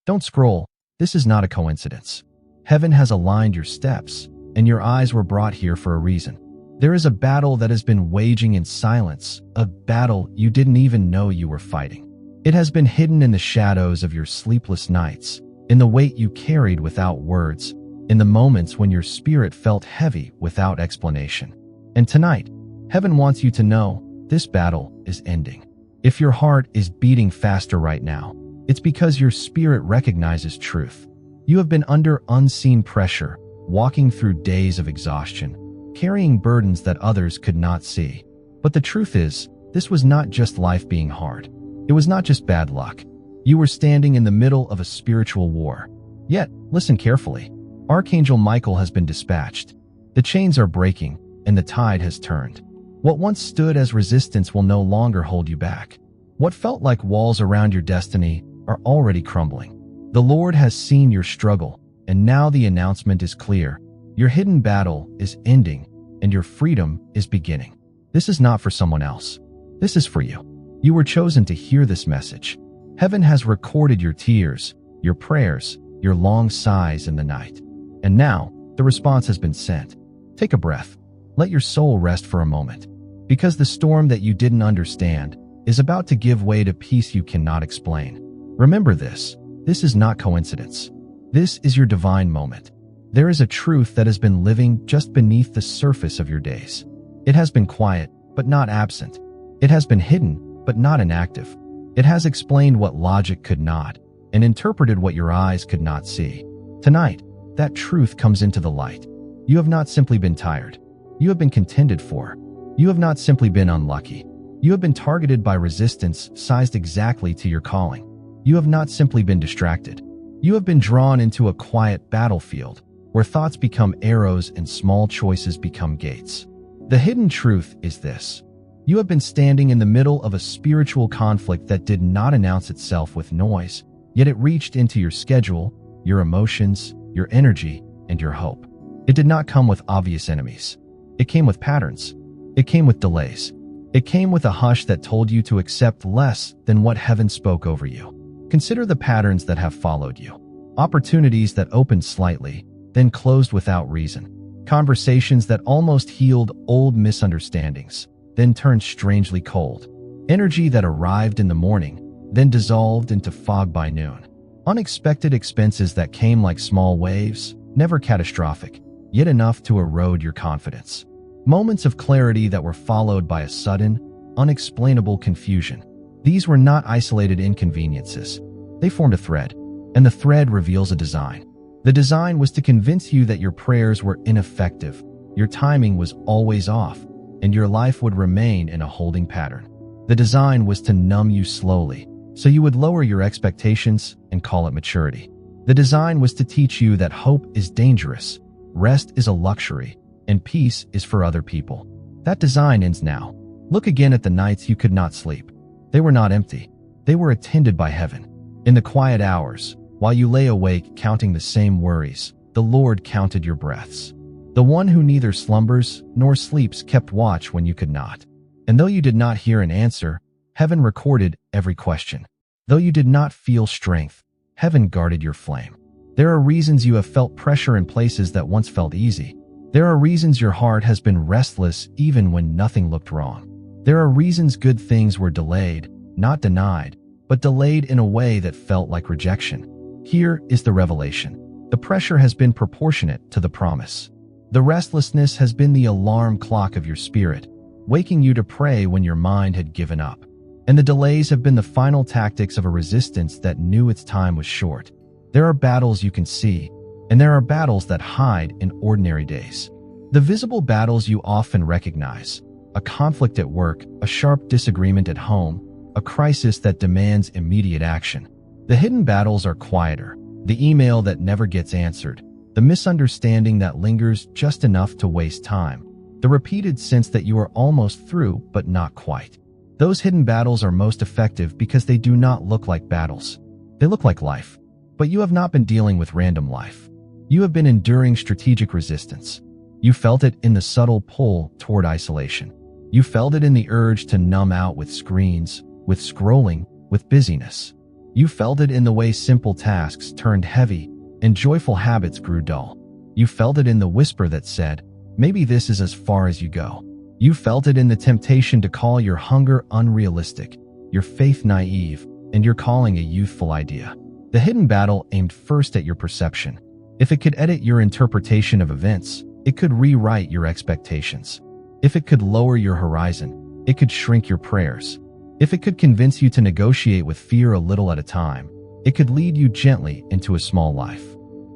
Don't scroll. This is not a coincidence. Heaven has aligned your steps, and your eyes were brought here for a reason. There is a battle that has been waging in silence, a battle you didn't even know you were fighting. It has been hidden in the shadows of your sleepless nights, in the weight you carried without words, in the moments when your spirit felt heavy without explanation. And tonight, heaven wants you to know this battle is ending. If your heart is beating faster right now, it's because your spirit recognizes truth. You have been under unseen pressure, walking through days of exhaustion, carrying burdens that others could not see. But the truth is, this was not just life being hard. It was not just bad luck. You were standing in the middle of a spiritual war. Yet, listen carefully. Archangel Michael has been dispatched. The chains are breaking, and the tide has turned. What once stood as resistance will no longer hold you back. What felt like walls around your destiny are already crumbling. The Lord has seen your struggle, and now the announcement is clear. Your hidden battle is ending, and your freedom is beginning. This is not for someone else. This is for you. You were chosen to hear this message. Heaven has recorded your tears, your prayers, your long sighs in the night. And now, the response has been sent. Take a breath. Let your soul rest for a moment. Because the storm that you didn't understand is about to give way to peace you cannot explain. Remember this. This is not coincidence. This is your divine moment. There is a truth that has been living just beneath the surface of your days. It has been quiet, but not absent. It has been hidden, but not inactive. It has explained what logic could not, and interpreted what your eyes could not see. Tonight, that truth comes into the light. You have not simply been tired. You have been contended for. You have not simply been unlucky. You have been targeted by resistance sized exactly to your calling. You have not simply been distracted. You have been drawn into a quiet battlefield where thoughts become arrows and small choices become gates. The hidden truth is this. You have been standing in the middle of a spiritual conflict that did not announce itself with noise, yet it reached into your schedule, your emotions, your energy, and your hope. It did not come with obvious enemies. It came with patterns. It came with delays. It came with a hush that told you to accept less than what heaven spoke over you. Consider the patterns that have followed you. Opportunities that opened slightly, then closed without reason. Conversations that almost healed old misunderstandings, then turned strangely cold. Energy that arrived in the morning, then dissolved into fog by noon. Unexpected expenses that came like small waves, never catastrophic, yet enough to erode your confidence. Moments of clarity that were followed by a sudden, unexplainable confusion. These were not isolated inconveniences. They formed a thread, and the thread reveals a design. The design was to convince you that your prayers were ineffective, your timing was always off, and your life would remain in a holding pattern. The design was to numb you slowly, so you would lower your expectations and call it maturity. The design was to teach you that hope is dangerous, rest is a luxury, and peace is for other people. That design ends now. Look again at the nights you could not sleep. They were not empty. They were attended by heaven. In the quiet hours, while you lay awake counting the same worries, the Lord counted your breaths. The one who neither slumbers nor sleeps kept watch when you could not. And though you did not hear an answer, heaven recorded every question. Though you did not feel strength, heaven guarded your flame. There are reasons you have felt pressure in places that once felt easy. There are reasons your heart has been restless even when nothing looked wrong. There are reasons good things were delayed, not denied, but delayed in a way that felt like rejection. Here is the revelation. The pressure has been proportionate to the promise. The restlessness has been the alarm clock of your spirit, waking you to pray when your mind had given up. And the delays have been the final tactics of a resistance that knew its time was short. There are battles you can see, and there are battles that hide in ordinary days. The visible battles you often recognize: a conflict at work, a sharp disagreement at home, a crisis that demands immediate action. The hidden battles are quieter: the email that never gets answered, the misunderstanding that lingers just enough to waste time, the repeated sense that you are almost through but not quite. Those hidden battles are most effective because they do not look like battles. They look like life. But you have not been dealing with random life. You have been enduring strategic resistance. You felt it in the subtle pull toward isolation. You felt it in the urge to numb out with screens, with scrolling, with busyness. You felt it in the way simple tasks turned heavy and joyful habits grew dull. You felt it in the whisper that said, maybe this is as far as you go. You felt it in the temptation to call your hunger unrealistic, your faith naive, and your calling a youthful idea. The hidden battle aimed first at your perception. If it could edit your interpretation of events, it could rewrite your expectations. If it could lower your horizon, it could shrink your prayers. If it could convince you to negotiate with fear a little at a time, it could lead you gently into a small life.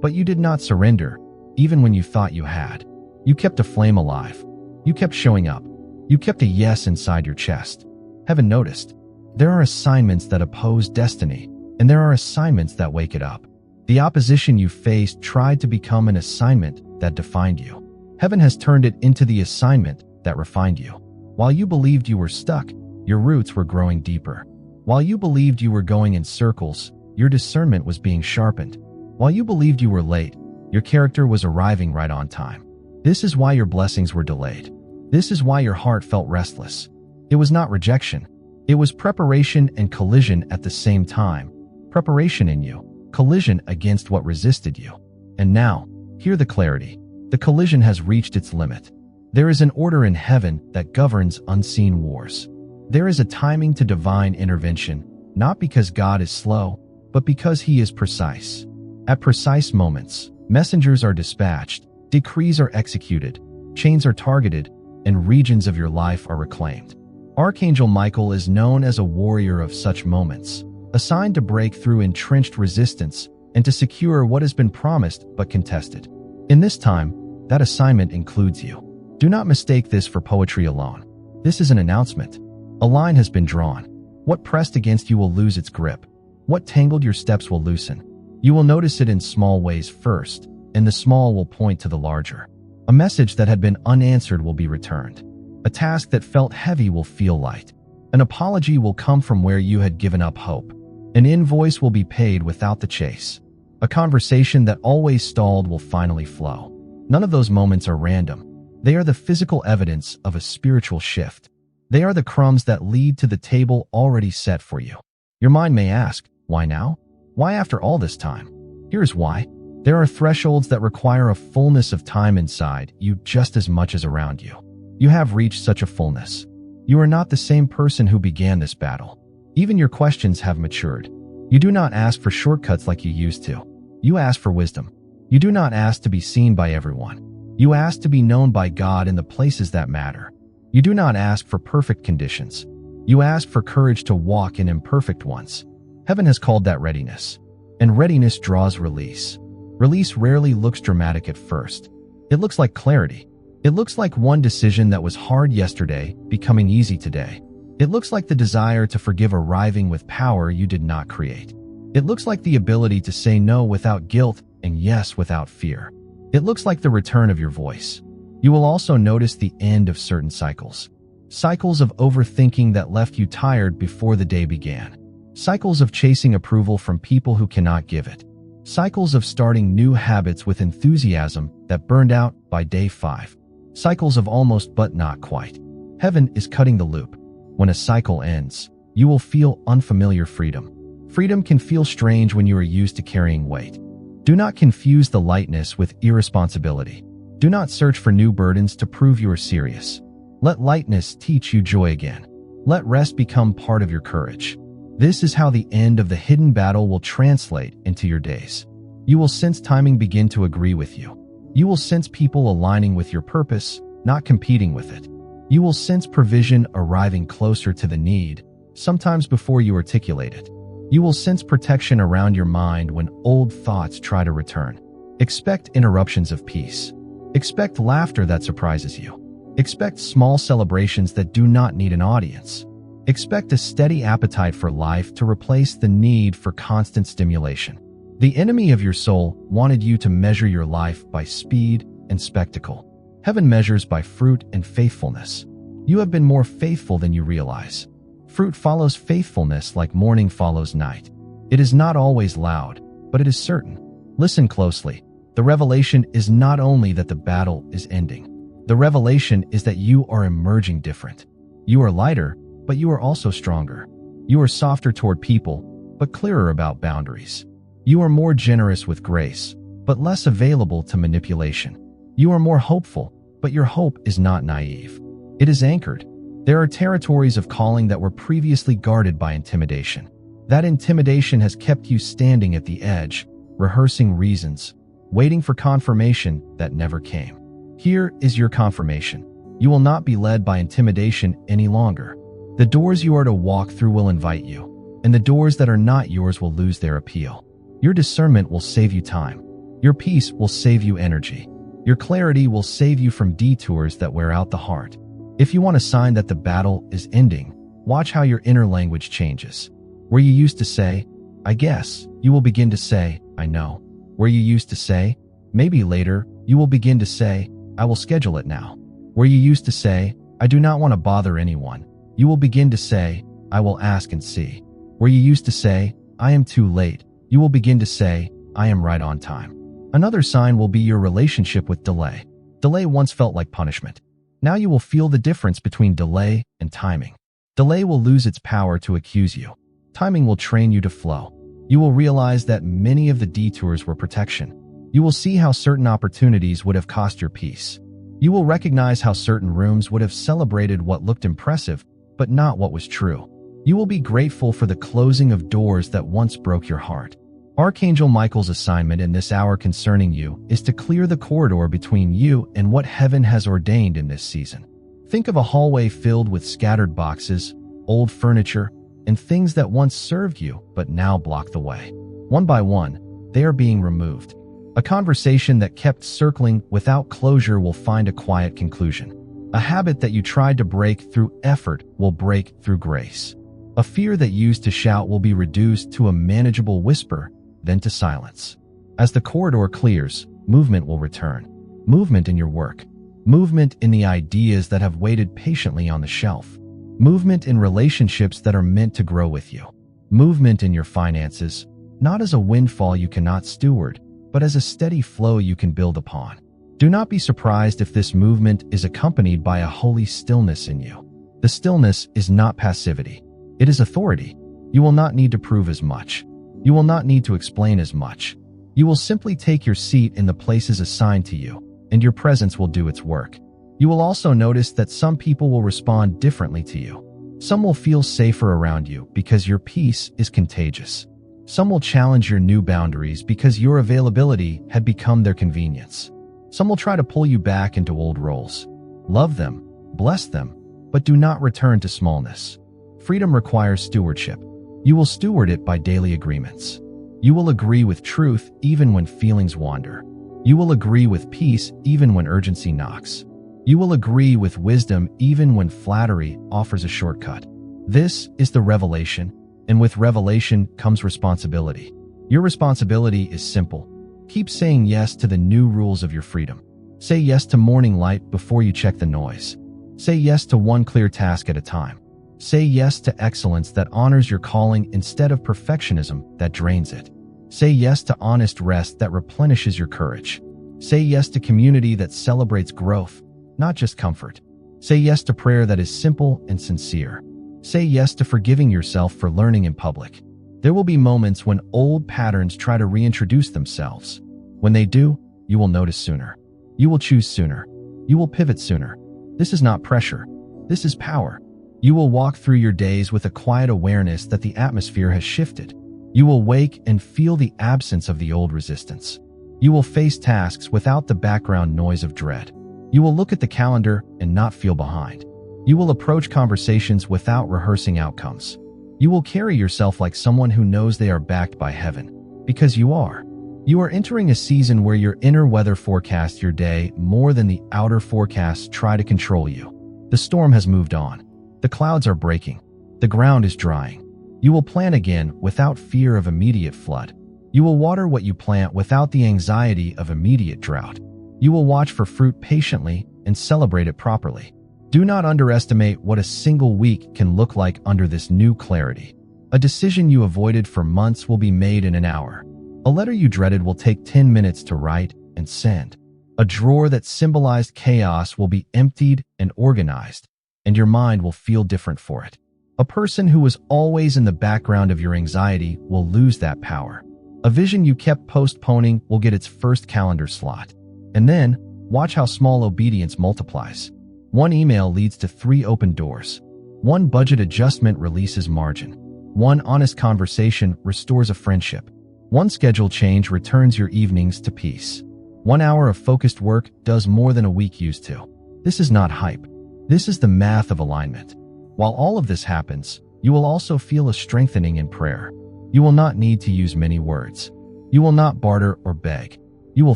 But you did not surrender, even when you thought you had. You kept a flame alive. You kept showing up. You kept a yes inside your chest. Heaven noticed. There are assignments that oppose destiny, and there are assignments that wake it up. The opposition you faced tried to become an assignment that defined you. Heaven has turned it into the assignment that refined you. While you believed you were stuck, your roots were growing deeper. While you believed you were going in circles, your discernment was being sharpened. While you believed you were late, your character was arriving right on time. This is why your blessings were delayed. This is why your heart felt restless. It was not rejection. It was preparation and collision at the same time. Preparation in you, collision against what resisted you. And now, hear the clarity. The collision has reached its limit. There is an order in heaven that governs unseen wars. There is a timing to divine intervention, not because God is slow, but because He is precise. At precise moments, messengers are dispatched, decrees are executed, chains are targeted, and regions of your life are reclaimed. Archangel Michael is known as a warrior of such moments, assigned to break through entrenched resistance and to secure what has been promised but contested. In this time, that assignment includes you. Do not mistake this for poetry alone. This is an announcement. A line has been drawn. What pressed against you will lose its grip. What tangled your steps will loosen. You will notice it in small ways first, and the small will point to the larger. A message that had been unanswered will be returned. A task that felt heavy will feel light. An apology will come from where you had given up hope. An invoice will be paid without the chase. A conversation that always stalled will finally flow. None of those moments are random. They are the physical evidence of a spiritual shift. They are the crumbs that lead to the table already set for you. Your mind may ask, why now? Why after all this time? Here's why. There are thresholds that require a fullness of time inside you just as much as around you. You have reached such a fullness. You are not the same person who began this battle. Even your questions have matured. You do not ask for shortcuts like you used to. You ask for wisdom. You do not ask to be seen by everyone. You ask to be known by God in the places that matter. You do not ask for perfect conditions. You ask for courage to walk in imperfect ones. Heaven has called that readiness. And readiness draws release. Release rarely looks dramatic at first. It looks like clarity. It looks like one decision that was hard yesterday becoming easy today. It looks like the desire to forgive arriving with power you did not create. It looks like the ability to say no without guilt and yes without fear. It looks like the return of your voice. You will also notice the end of certain cycles. Cycles of overthinking that left you tired before the day began. Cycles of chasing approval from people who cannot give it. Cycles of starting new habits with enthusiasm that burned out by day 5. Cycles of almost but not quite. Heaven is cutting the loop. When a cycle ends, you will feel unfamiliar freedom. Freedom can feel strange when you are used to carrying weight. Do not confuse the lightness with irresponsibility. Do not search for new burdens to prove you are serious. Let lightness teach you joy again. Let rest become part of your courage. This is how the end of the hidden battle will translate into your days. You will sense timing begin to agree with you. You will sense people aligning with your purpose, not competing with it. You will sense provision arriving closer to the need, sometimes before you articulate it. You will sense protection around your mind when old thoughts try to return. Expect interruptions of peace. Expect laughter that surprises you. Expect small celebrations that do not need an audience. Expect a steady appetite for life to replace the need for constant stimulation. The enemy of your soul wanted you to measure your life by speed and spectacle. Heaven measures by fruit and faithfulness. You have been more faithful than you realize. Fruit follows faithfulness like morning follows night. It is not always loud, but it is certain. Listen closely. The revelation is not only that the battle is ending. The revelation is that you are emerging different. You are lighter, but you are also stronger. You are softer toward people, but clearer about boundaries. You are more generous with grace, but less available to manipulation. You are more hopeful, but your hope is not naive. It is anchored. There are territories of calling that were previously guarded by intimidation. That intimidation has kept you standing at the edge, rehearsing reasons, waiting for confirmation that never came. Here is your confirmation. You will not be led by intimidation any longer. The doors you are to walk through will invite you, and the doors that are not yours will lose their appeal. Your discernment will save you time. Your peace will save you energy. Your clarity will save you from detours that wear out the heart. If you want a sign that the battle is ending, watch how your inner language changes. Where you used to say, "I guess," you will begin to say, "I know." Where you used to say, "Maybe later," you will begin to say, "I will schedule it now." Where you used to say, "I do not want to bother anyone," you will begin to say, "I will ask and see." Where you used to say, "I am too late," you will begin to say, "I am right on time." Another sign will be your relationship with delay. Delay once felt like punishment. Now you will feel the difference between delay and timing. Delay will lose its power to accuse you. Timing will train you to flow. You will realize that many of the detours were protection. You will see how certain opportunities would have cost your peace. You will recognize how certain rooms would have celebrated what looked impressive, but not what was true. You will be grateful for the closing of doors that once broke your heart. Archangel Michael's assignment in this hour concerning you is to clear the corridor between you and what heaven has ordained in this season. Think of a hallway filled with scattered boxes, old furniture, and things that once served you but now block the way. One by one, they are being removed. A conversation that kept circling without closure will find a quiet conclusion. A habit that you tried to break through effort will break through grace. A fear that used to shout will be reduced to a manageable whisper, then to silence. As the corridor clears, movement will return. Movement in your work. Movement in the ideas that have waited patiently on the shelf. Movement in relationships that are meant to grow with you. Movement in your finances, not as a windfall you cannot steward, but as a steady flow you can build upon. Do not be surprised if this movement is accompanied by a holy stillness in you. The stillness is not passivity. It is authority. You will not need to prove as much. You will not need to explain as much. You will simply take your seat in the places assigned to you, and your presence will do its work. You will also notice that some people will respond differently to you. Some will feel safer around you because your peace is contagious. Some will challenge your new boundaries because your availability had become their convenience. Some will try to pull you back into old roles. Love them, bless them, but do not return to smallness. Freedom requires stewardship. You will steward it by daily agreements. You will agree with truth even when feelings wander. You will agree with peace even when urgency knocks. You will agree with wisdom even when flattery offers a shortcut. This is the revelation, and with revelation comes responsibility. Your responsibility is simple. Keep saying yes to the new rules of your freedom. Say yes to morning light before you check the noise. Say yes to one clear task at a time. Say yes to excellence that honors your calling instead of perfectionism that drains it. Say yes to honest rest that replenishes your courage. Say yes to community that celebrates growth, not just comfort. Say yes to prayer that is simple and sincere. Say yes to forgiving yourself for learning in public. There will be moments when old patterns try to reintroduce themselves. When they do, you will notice sooner. You will choose sooner. You will pivot sooner. This is not pressure. This is power. You will walk through your days with a quiet awareness that the atmosphere has shifted. You will wake and feel the absence of the old resistance. You will face tasks without the background noise of dread. You will look at the calendar and not feel behind. You will approach conversations without rehearsing outcomes. You will carry yourself like someone who knows they are backed by heaven, because you are. You are entering a season where your inner weather forecasts your day more than the outer forecasts try to control you. The storm has moved on. The clouds are breaking. The ground is drying. You will plant again without fear of immediate flood. You will water what you plant without the anxiety of immediate drought. You will watch for fruit patiently and celebrate it properly. Do not underestimate what a single week can look like under this new clarity. A decision you avoided for months will be made in an hour. A letter you dreaded will take 10 minutes to write and send. A drawer that symbolized chaos will be emptied and organized, and your mind will feel different for it. A person who was always in the background of your anxiety will lose that power. A vision you kept postponing will get its first calendar slot. And then, watch how small obedience multiplies. One email leads to 3 open doors. One budget adjustment releases margin. One honest conversation restores a friendship. One schedule change returns your evenings to peace. 1 hour of focused work does more than a week used to. This is not hype. This is the math of alignment. While all of this happens, you will also feel a strengthening in prayer. You will not need to use many words. You will not barter or beg. You will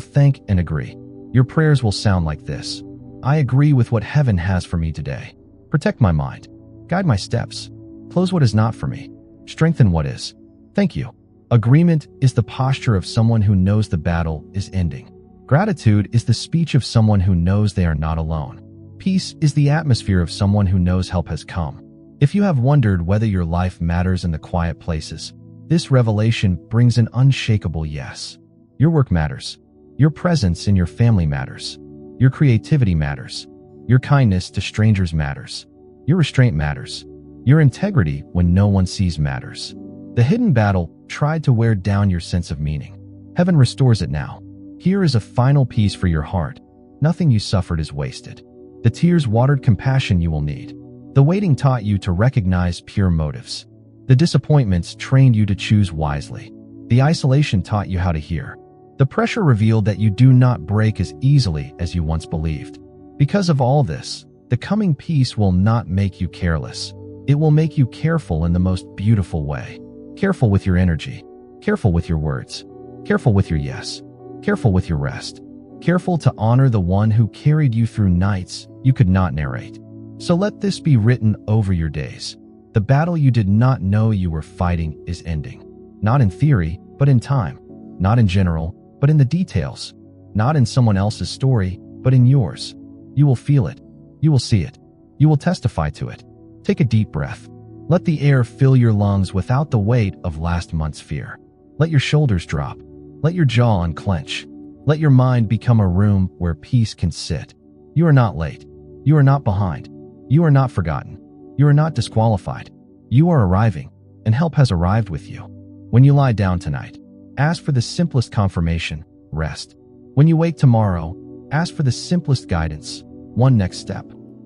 thank and agree. Your prayers will sound like this. I agree with what heaven has for me today. Protect my mind. Guide my steps. Close what is not for me. Strengthen what is. Thank you. Agreement is the posture of someone who knows the battle is ending. Gratitude is the speech of someone who knows they are not alone. Peace is the atmosphere of someone who knows help has come. If you have wondered whether your life matters in the quiet places, this revelation brings an unshakable yes. Your work matters. Your presence in your family matters. Your creativity matters. Your kindness to strangers matters. Your restraint matters. Your integrity when no one sees matters. The hidden battle tried to wear down your sense of meaning. Heaven restores it now. Here is a final piece for your heart. Nothing you suffered is wasted. The tears watered compassion you will need. The waiting taught you to recognize pure motives. The disappointments trained you to choose wisely. The isolation taught you how to hear. The pressure revealed that you do not break as easily as you once believed. Because of all this, the coming peace will not make you careless. It will make you careful in the most beautiful way. Careful with your energy. Careful with your words. Careful with your yes. Careful with your rest. Careful to honor the one who carried you through nights you could not narrate. So let this be written over your days. The battle you did not know you were fighting is ending. Not in theory, but in time. Not in general, but in the details. Not in someone else's story, but in yours. You will feel it. You will see it. You will testify to it. Take a deep breath. Let the air fill your lungs without the weight of last month's fear. Let your shoulders drop. Let your jaw unclench. Let your mind become a room where peace can sit. You are not late. You are not behind. You are not forgotten. You are not disqualified. You are arriving, and help has arrived with you. When you lie down tonight, ask for the simplest confirmation, rest. When you wake tomorrow, ask for the simplest guidance, one next step.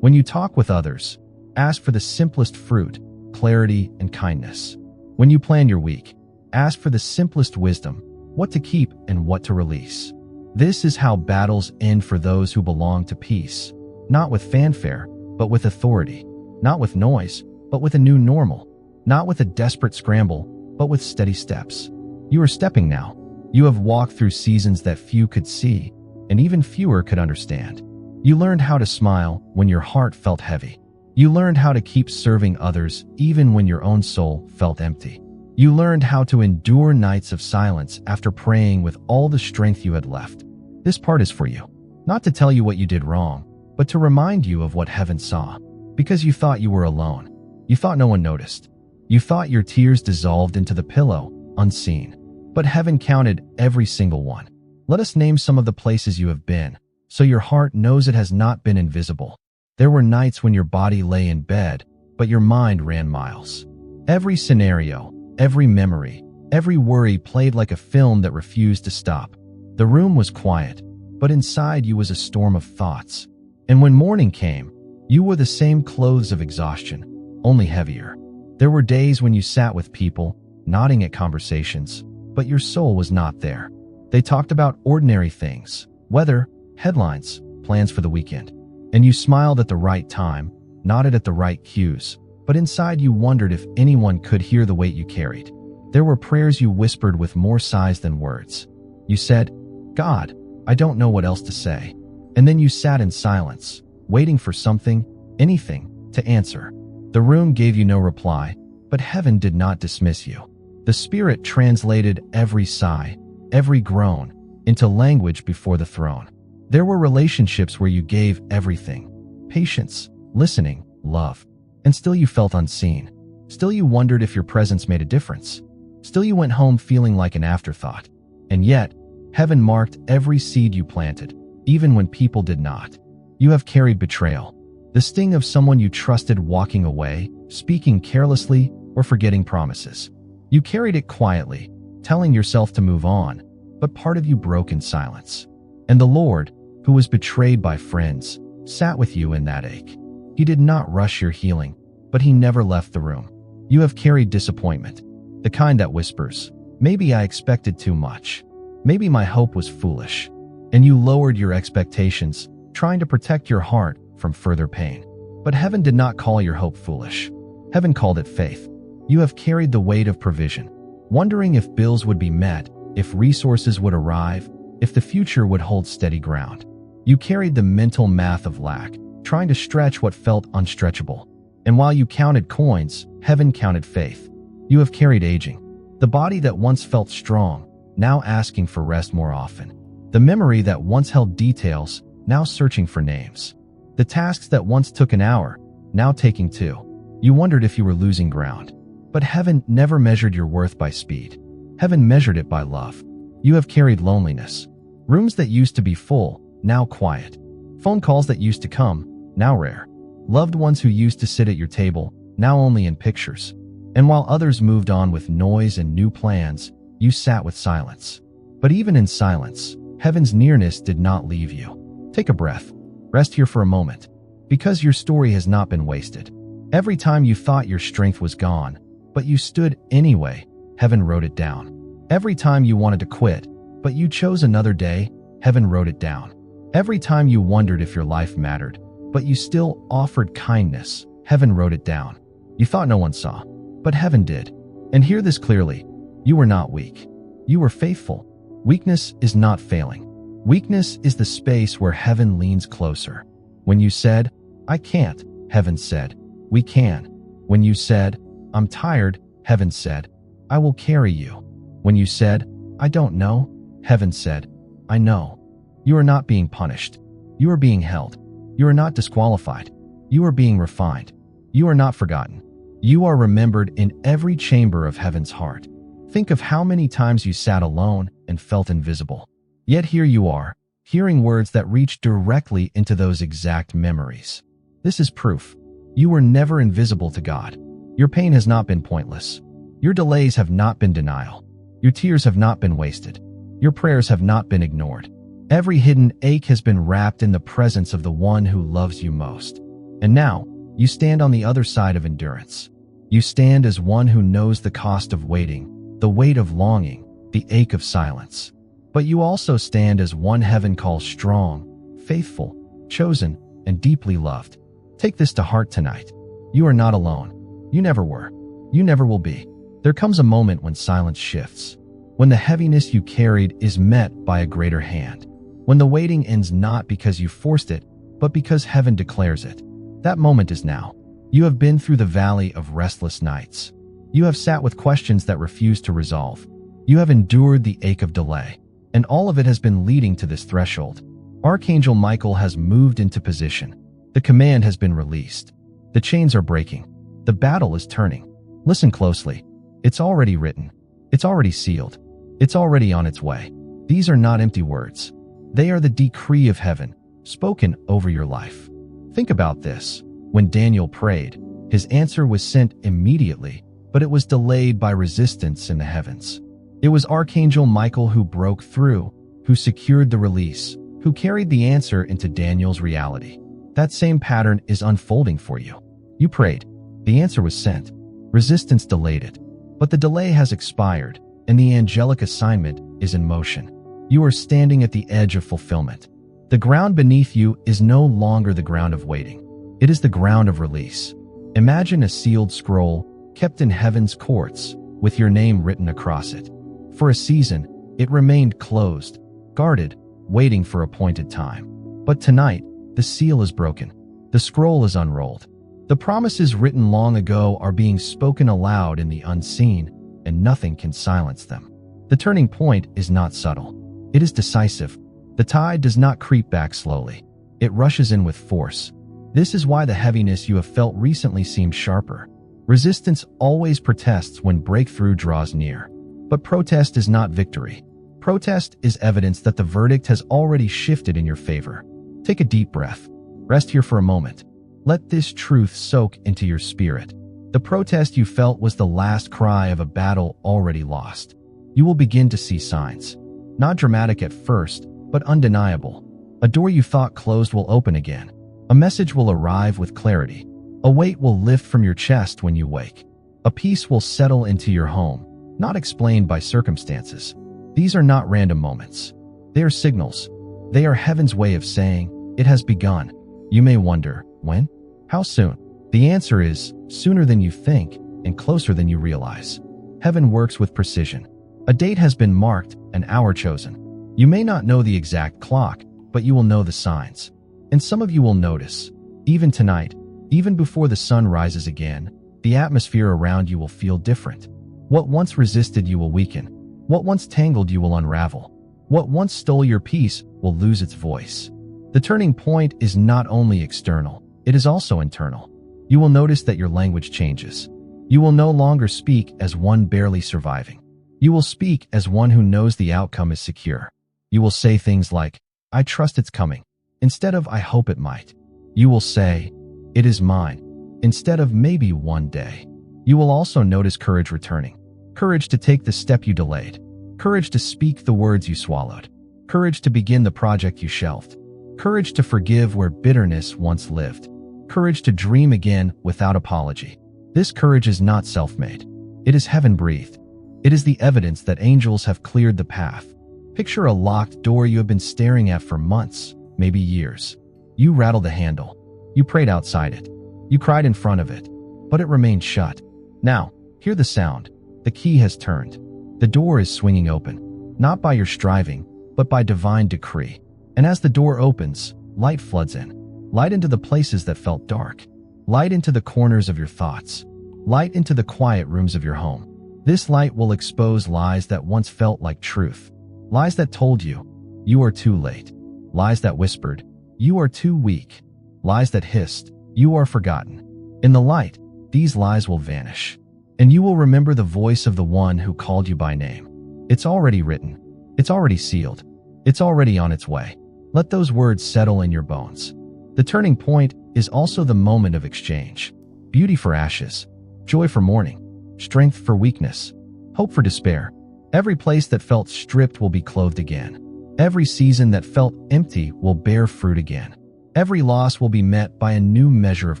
When you talk with others, ask for the simplest fruit, clarity and kindness. When you plan your week, ask for the simplest wisdom, what to keep and what to release. This is how battles end for those who belong to peace. Not with fanfare, but with authority. Not with noise, but with a new normal. Not with a desperate scramble, but with steady steps. You are stepping now. You have walked through seasons that few could see, and even fewer could understand. You learned how to smile when your heart felt heavy. You learned how to keep serving others even when your own soul felt empty. You learned how to endure nights of silence after praying with all the strength you had left. This part is for you. Not to tell you what you did wrong, but to remind you of what heaven saw. Because you thought you were alone. You thought no one noticed. You thought your tears dissolved into the pillow, unseen. But heaven counted every single one. Let us name some of the places you have been, so your heart knows it has not been invisible. There were nights when your body lay in bed, but your mind ran miles. Every scenario, every memory, every worry played like a film that refused to stop. The room was quiet, but inside you was a storm of thoughts. And when morning came, you wore the same clothes of exhaustion, only heavier. There were days when you sat with people, nodding at conversations, but your soul was not there. They talked about ordinary things, weather, headlines, plans for the weekend. And you smiled at the right time, nodded at the right cues, but inside you wondered if anyone could hear the weight you carried. There were prayers you whispered with more sighs than words. You said, God, I don't know what else to say. And then you sat in silence, waiting for something, anything, to answer. The room gave you no reply, but heaven did not dismiss you. The Spirit translated every sigh, every groan, into language before the throne. There were relationships where you gave everything, patience, listening, love, and still you felt unseen. Still you wondered if your presence made a difference. Still you went home feeling like an afterthought. And yet, heaven marked every seed you planted, even when people did not. You have carried betrayal, the sting of someone you trusted walking away, speaking carelessly, or forgetting promises. You carried it quietly, telling yourself to move on, but part of you broke in silence. And the Lord, who was betrayed by friends, sat with you in that ache. He did not rush your healing, but he never left the room. You have carried disappointment, the kind that whispers, "Maybe I expected too much. Maybe my hope was foolish." And you lowered your expectations, trying to protect your heart from further pain. But heaven did not call your hope foolish. Heaven called it faith. You have carried the weight of provision, wondering if bills would be met, if resources would arrive, if the future would hold steady ground. You carried the mental math of lack, trying to stretch what felt unstretchable. And while you counted coins, heaven counted faith. You have carried aging, the body that once felt strong, now asking for rest more often. The memory that once held details, now searching for names. The tasks that once took an hour, now taking 2. You wondered if you were losing ground. But heaven never measured your worth by speed. Heaven measured it by love. You have carried loneliness. Rooms that used to be full, now quiet. Phone calls that used to come, now rare. Loved ones who used to sit at your table, now only in pictures. And while others moved on with noise and new plans, you sat with silence. But even in silence, heaven's nearness did not leave you. Take a breath. Rest here for a moment. Because your story has not been wasted. Every time you thought your strength was gone, but you stood anyway, heaven wrote it down. Every time you wanted to quit, but you chose another day, heaven wrote it down. Every time you wondered if your life mattered, but you still offered kindness, heaven wrote it down. You thought no one saw, but heaven did. And hear this clearly. You were not weak. You were faithful. Weakness is not failing. Weakness is the space where heaven leans closer. When you said, "I can't," heaven said, "We can." When you said, "I'm tired," heaven said, "I will carry you." When you said, "I don't know," heaven said, "I know." You are not being punished. You are being held. You are not disqualified. You are being refined. You are not forgotten. You are remembered in every chamber of heaven's heart. Think of how many times you sat alone and felt invisible. Yet here you are, hearing words that reach directly into those exact memories. This is proof. You were never invisible to God. Your pain has not been pointless. Your delays have not been denial. Your tears have not been wasted. Your prayers have not been ignored. Every hidden ache has been wrapped in the presence of the one who loves you most. And now, you stand on the other side of endurance. You stand as one who knows the cost of waiting, the weight of longing, the ache of silence. But you also stand as one heaven calls strong, faithful, chosen, and deeply loved. Take this to heart tonight. You are not alone. You never were. You never will be. There comes a moment when silence shifts, when the heaviness you carried is met by a greater hand, when the waiting ends not because you forced it, but because heaven declares it. That moment is now. You have been through the valley of restless nights. You have sat with questions that refuse to resolve. You have endured the ache of delay, and all of it has been leading to this threshold. Archangel Michael has moved into position. The command has been released. The chains are breaking. The battle is turning. Listen closely. It's already written. It's already sealed. It's already on its way. These are not empty words. They are the decree of heaven, spoken over your life. Think about this. When Daniel prayed, his answer was sent immediately, but it was delayed by resistance in the heavens. It was Archangel Michael who broke through, who secured the release, who carried the answer into Daniel's reality. That same pattern is unfolding for you. You prayed. The answer was sent. Resistance delayed it. But the delay has expired, and the angelic assignment is in motion. You are standing at the edge of fulfillment. The ground beneath you is no longer the ground of waiting. It is the ground of release. Imagine a sealed scroll kept in heaven's courts with your name written across it. For a season, it remained closed, guarded, waiting for appointed time. But tonight, the seal is broken. The scroll is unrolled. The promises written long ago are being spoken aloud in the unseen, and nothing can silence them. The turning point is not subtle. It is decisive. The tide does not creep back slowly. It rushes in with force. This is why the heaviness you have felt recently seems sharper. Resistance always protests when breakthrough draws near. But protest is not victory. Protest is evidence that the verdict has already shifted in your favor. Take a deep breath. Rest here for a moment. Let this truth soak into your spirit. The protest you felt was the last cry of a battle already lost. You will begin to see signs. Not dramatic at first, but undeniable. A door you thought closed will open again. A message will arrive with clarity. A weight will lift from your chest when you wake. A peace will settle into your home, not explained by circumstances. These are not random moments. They are signals. They are heaven's way of saying, it has begun. You may wonder, when? How soon? The answer is, sooner than you think and closer than you realize. Heaven works with precision. A date has been marked, an hour chosen. You may not know the exact clock, but you will know the signs. And some of you will notice, even tonight, even before the sun rises again, the atmosphere around you will feel different. What once resisted you will weaken. What once tangled you will unravel. What once stole your peace will lose its voice. The turning point is not only external, it is also internal. You will notice that your language changes. You will no longer speak as one barely surviving. You will speak as one who knows the outcome is secure. You will say things like, I trust it's coming, instead of I hope it might. You will say, it is mine, instead of maybe one day. You will also notice courage returning. Courage to take the step you delayed. Courage to speak the words you swallowed. Courage to begin the project you shelved. Courage to forgive where bitterness once lived. Courage to dream again without apology. This courage is not self-made. It is heaven-breathed. It is the evidence that angels have cleared the path. Picture a locked door you have been staring at for months, maybe years. You rattled the handle. You prayed outside it. You cried in front of it, but it remained shut. Now, hear the sound. The key has turned. The door is swinging open, not by your striving, but by divine decree. And as the door opens, light floods in. Light into the places that felt dark. Light into the corners of your thoughts. Light into the quiet rooms of your home. This light will expose lies that once felt like truth. Lies that told you, you are too late. Lies that whispered, you are too weak. Lies that hissed, you are forgotten. In the light, these lies will vanish. And you will remember the voice of the one who called you by name. It's already written. It's already sealed. It's already on its way. Let those words settle in your bones. The turning point is also the moment of exchange. Beauty for ashes. Joy for mourning. Strength for weakness. Hope for despair. Every place that felt stripped will be clothed again. Every season that felt empty will bear fruit again. Every loss will be met by a new measure of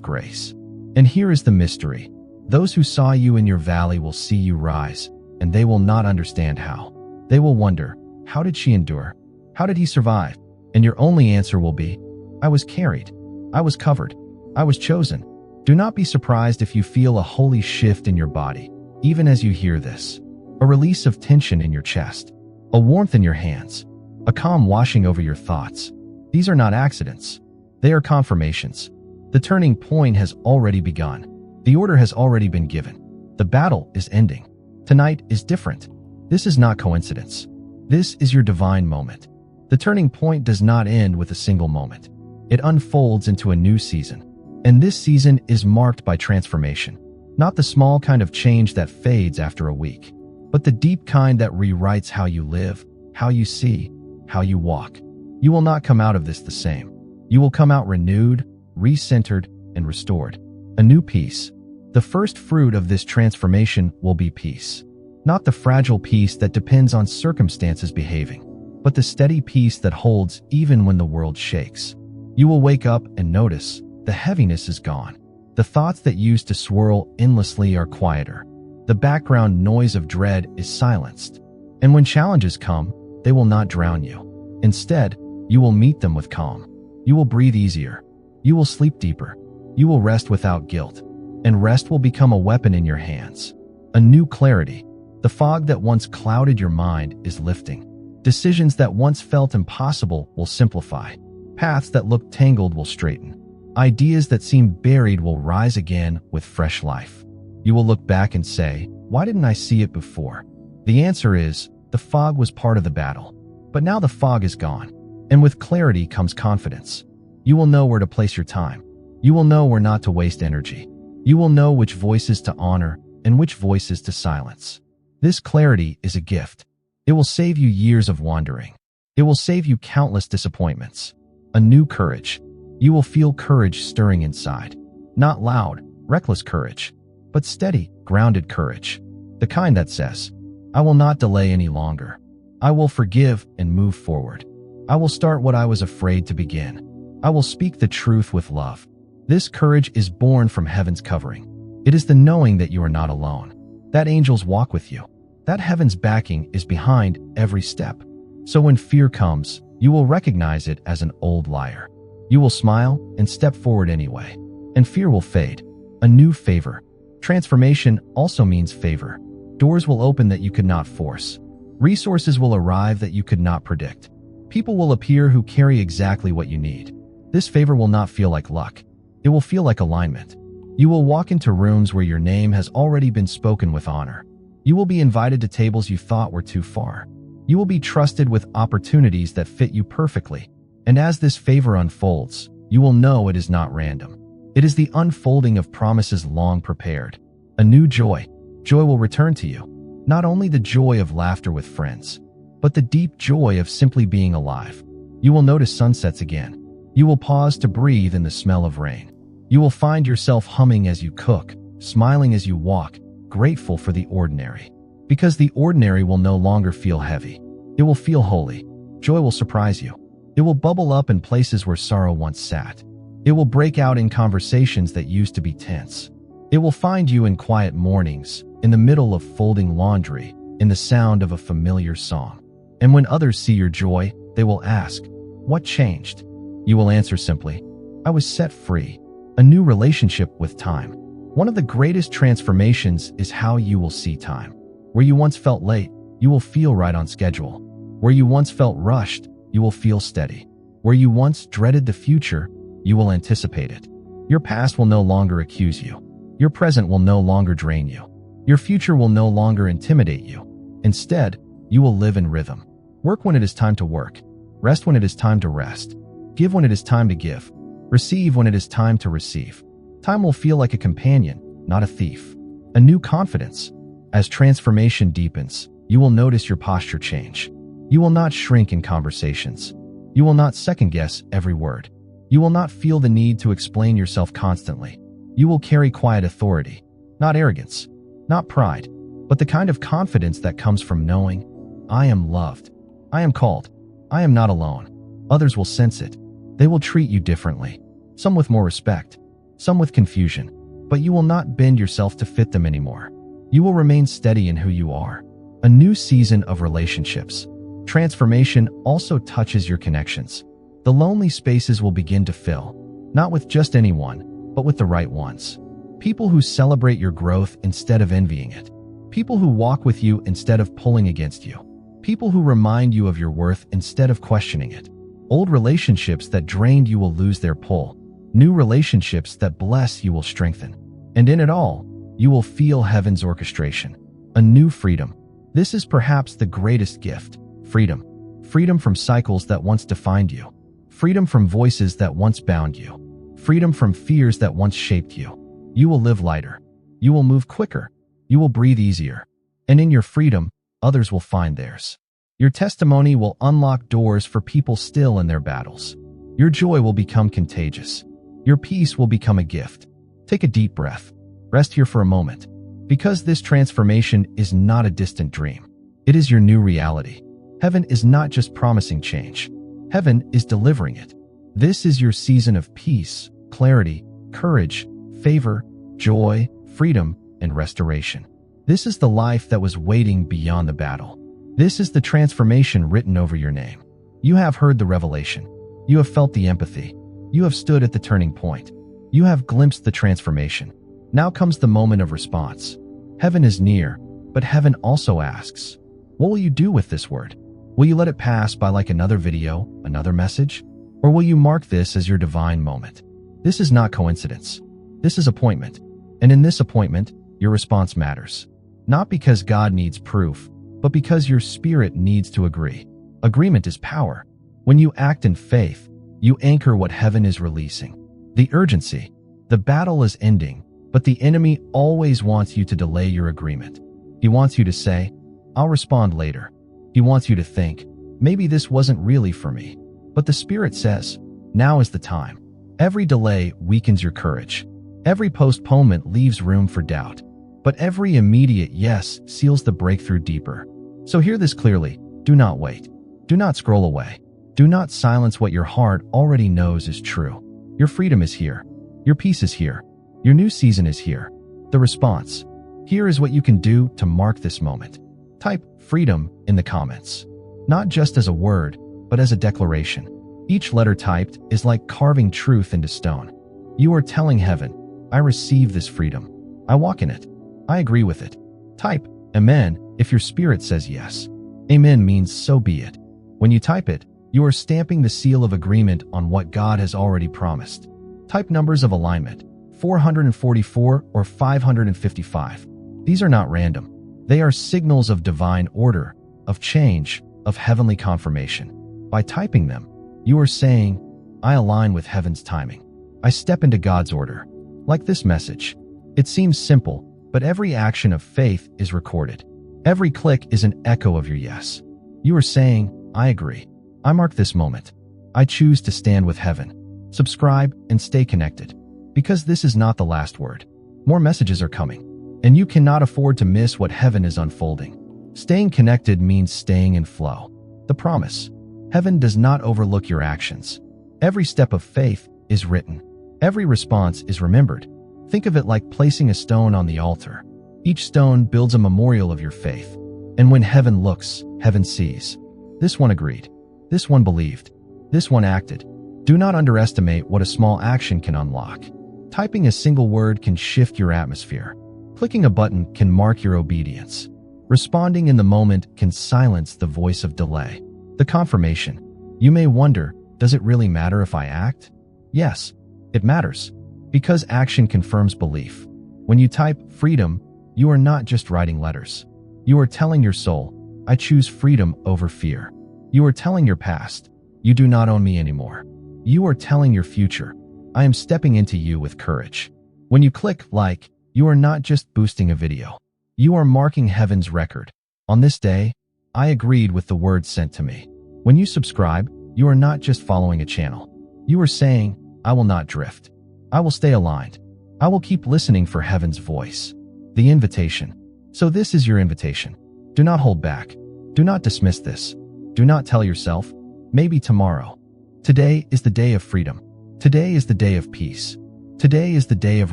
grace. And here is the mystery. Those who saw you in your valley will see you rise, and they will not understand how. They will wonder, how did she endure? How did he survive? And your only answer will be, I was carried. I was covered. I was chosen. Do not be surprised if you feel a holy shift in your body, even as you hear this. A release of tension in your chest. A warmth in your hands. A calm washing over your thoughts. These are not accidents. They are confirmations. The turning point has already begun. The order has already been given. The battle is ending. Tonight is different. This is not coincidence. This is your divine moment. The turning point does not end with a single moment. It unfolds into a new season. And this season is marked by transformation. Not the small kind of change that fades after a week, but the deep kind that rewrites how you live, how you see, how you walk. You will not come out of this the same. You will come out renewed, recentered, and restored. A new peace. The first fruit of this transformation will be peace. Not the fragile peace that depends on circumstances behaving, but the steady peace that holds even when the world shakes. You will wake up and notice the heaviness is gone. The thoughts that used to swirl endlessly are quieter. The background noise of dread is silenced. And when challenges come, they will not drown you. Instead, you will meet them with calm. You will breathe easier. You will sleep deeper. You will rest without guilt. And rest will become a weapon in your hands. A new clarity. The fog that once clouded your mind is lifting. Decisions that once felt impossible will simplify. Paths that looked tangled will straighten. Ideas that seemed buried will rise again with fresh life. You will look back and say, why didn't I see it before? The answer is, the fog was part of the battle. But now the fog is gone. And with clarity comes confidence. You will know where to place your time. You will know where not to waste energy. You will know which voices to honor and which voices to silence. This clarity is a gift. It will save you years of wandering. It will save you countless disappointments. A new courage. You will feel courage stirring inside. Not loud, reckless courage, but steady, grounded courage. The kind that says, I will not delay any longer. I will forgive and move forward. I will start what I was afraid to begin. I will speak the truth with love. This courage is born from heaven's covering. It is the knowing that you are not alone, that angels walk with you, that heaven's backing is behind every step. So when fear comes, you will recognize it as an old liar. You will smile and step forward anyway, and fear will fade. A new favor. Transformation also means favor. Doors will open that you could not force. Resources will arrive that you could not predict. People will appear who carry exactly what you need. This favor will not feel like luck. It will feel like alignment. You will walk into rooms where your name has already been spoken with honor. You will be invited to tables you thought were too far. You will be trusted with opportunities that fit you perfectly. And as this favor unfolds, you will know it is not random. It is the unfolding of promises long prepared. A new joy. Joy will return to you. Not only the joy of laughter with friends, but the deep joy of simply being alive. You will notice sunsets again. You will pause to breathe in the smell of rain. You will find yourself humming as you cook, smiling as you walk, grateful for the ordinary. Because the ordinary will no longer feel heavy. It will feel holy. Joy will surprise you. It will bubble up in places where sorrow once sat. It will break out in conversations that used to be tense. It will find you in quiet mornings, in the middle of folding laundry, in the sound of a familiar song. And when others see your joy, they will ask, what changed? You will answer simply, I was set free. A new relationship with time. One of the greatest transformations is how you will see time. Where you once felt late, you will feel right on schedule. Where you once felt rushed, you will feel steady. Where you once dreaded the future, you will anticipate it. Your past will no longer accuse you. Your present will no longer drain you. Your future will no longer intimidate you. Instead, you will live in rhythm. Work when it is time to work. Rest when it is time to rest. Give when it is time to give. Receive when it is time to receive. Time will feel like a companion, not a thief. A new confidence. As transformation deepens, you will notice your posture change. You will not shrink in conversations. You will not second-guess every word. You will not feel the need to explain yourself constantly. You will carry quiet authority, not arrogance, not pride, but the kind of confidence that comes from knowing, I am loved. I am called. I am not alone. Others will sense it. They will treat you differently, some with more respect, some with confusion, but you will not bend yourself to fit them anymore. You will remain steady in who you are. A new season of relationships. Transformation also touches your connections. The lonely spaces will begin to fill, not with just anyone, but with the right ones. People who celebrate your growth instead of envying it. People who walk with you instead of pulling against you. People who remind you of your worth instead of questioning it. Old relationships that drained you will lose their pull. New relationships that bless you will strengthen. And in it all, you will feel heaven's orchestration. A new freedom. This is perhaps the greatest gift. Freedom. Freedom from cycles that once defined you. Freedom from voices that once bound you. Freedom from fears that once shaped you. You will live lighter. You will move quicker. You will breathe easier. And in your freedom, others will find theirs. Your testimony will unlock doors for people still in their battles. Your joy will become contagious. Your peace will become a gift. Take a deep breath. Rest here for a moment. Because this transformation is not a distant dream. It is your new reality. Heaven is not just promising change. Heaven is delivering it. This is your season of peace, clarity, courage, favor, joy, freedom, and restoration. This is the life that was waiting beyond the battle. This is the transformation written over your name. You have heard the revelation. You have felt the empathy. You have stood at the turning point. You have glimpsed the transformation. Now comes the moment of response. Heaven is near, but heaven also asks, what will you do with this word? Will you let it pass by like another video, another message? Or will you mark this as your divine moment? This is not coincidence. This is appointment. And in this appointment, your response matters. Not because God needs proof, but because your spirit needs to agree. Agreement is power. When you act in faith, you anchor what heaven is releasing. The urgency. The battle is ending, but the enemy always wants you to delay your agreement. He wants you to say, I'll respond later. He wants you to think, maybe this wasn't really for me. But the Spirit says, now is the time. Every delay weakens your courage. Every postponement leaves room for doubt. But every immediate yes seals the breakthrough deeper. So hear this clearly. Do not wait. Do not scroll away. Do not silence what your heart already knows is true. Your freedom is here. Your peace is here. Your new season is here. The response. Here is what you can do to mark this moment. Type freedom in the comments. Not just as a word, but as a declaration. Each letter typed is like carving truth into stone. You are telling heaven, I receive this freedom. I walk in it. I agree with it. Type Amen if your spirit says yes. Amen means so be it. When you type it, you are stamping the seal of agreement on what God has already promised. Type numbers of alignment, 444 or 555. These are not random. They are signals of divine order, of change, of heavenly confirmation. By typing them, you are saying, I align with heaven's timing. I step into God's order. Like this message. It seems simple, but every action of faith is recorded. Every click is an echo of your yes. You are saying, I agree. I mark this moment. I choose to stand with heaven. Subscribe and stay connected. Because this is not the last word. More messages are coming. And you cannot afford to miss what heaven is unfolding. Staying connected means staying in flow. The promise. Heaven does not overlook your actions. Every step of faith is written. Every response is remembered. Think of it like placing a stone on the altar. Each stone builds a memorial of your faith. And when heaven looks, heaven sees. This one agreed. This one believed. This one acted. Do not underestimate what a small action can unlock. Typing a single word can shift your atmosphere. Clicking a button can mark your obedience. Responding in the moment can silence the voice of delay. The confirmation. You may wonder, does it really matter if I act? Yes, it matters. Because action confirms belief. When you type freedom, you are not just writing letters. You are telling your soul, I choose freedom over fear. You are telling your past, you do not own me anymore. You are telling your future, I am stepping into you with courage. When you click like, you are not just boosting a video. You are marking heaven's record. On this day, I agreed with the words sent to me. When you subscribe, you are not just following a channel. You are saying, I will not drift. I will stay aligned. I will keep listening for heaven's voice. The invitation. So this is your invitation. Do not hold back. Do not dismiss this. Do not tell yourself, maybe tomorrow. Today is the day of freedom. Today is the day of peace. Today is the day of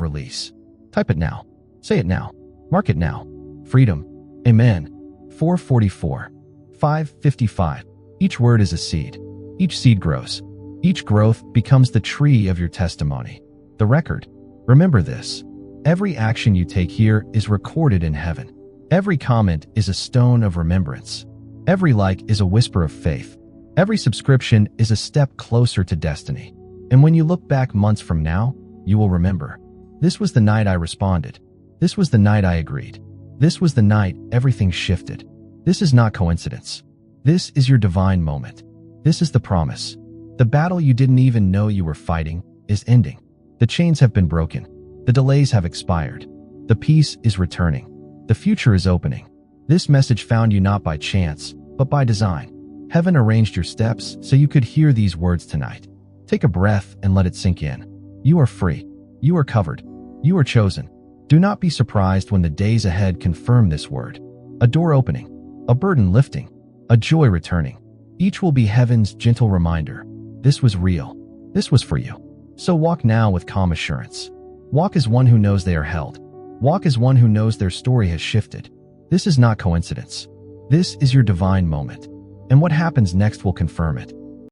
release. Type it now. Say it now. Mark it now. Freedom. Amen. 444. 555. Each word is a seed. Each seed grows. Each growth becomes the tree of your testimony. The record. Remember this. Every action you take here is recorded in heaven. Every comment is a stone of remembrance. Every like is a whisper of faith. Every subscription is a step closer to destiny. And when you look back months from now, you will remember. This was the night I responded. This was the night I agreed. This was the night everything shifted. This is not coincidence. This is your divine moment. This is the promise. The battle you didn't even know you were fighting is ending. The chains have been broken. The delays have expired. The peace is returning. The future is opening. This message found you not by chance, but by design. Heaven arranged your steps so you could hear these words tonight. Take a breath and let it sink in. You are free. You are covered. You are chosen. Do not be surprised when the days ahead confirm this word. A door opening, a burden lifting, a joy returning. Each will be heaven's gentle reminder. This was real. This was for you. So walk now with calm assurance. Walk as one who knows they are held. Walk as one who knows their story has shifted. This is not coincidence. This is your divine moment. And what happens next will confirm it.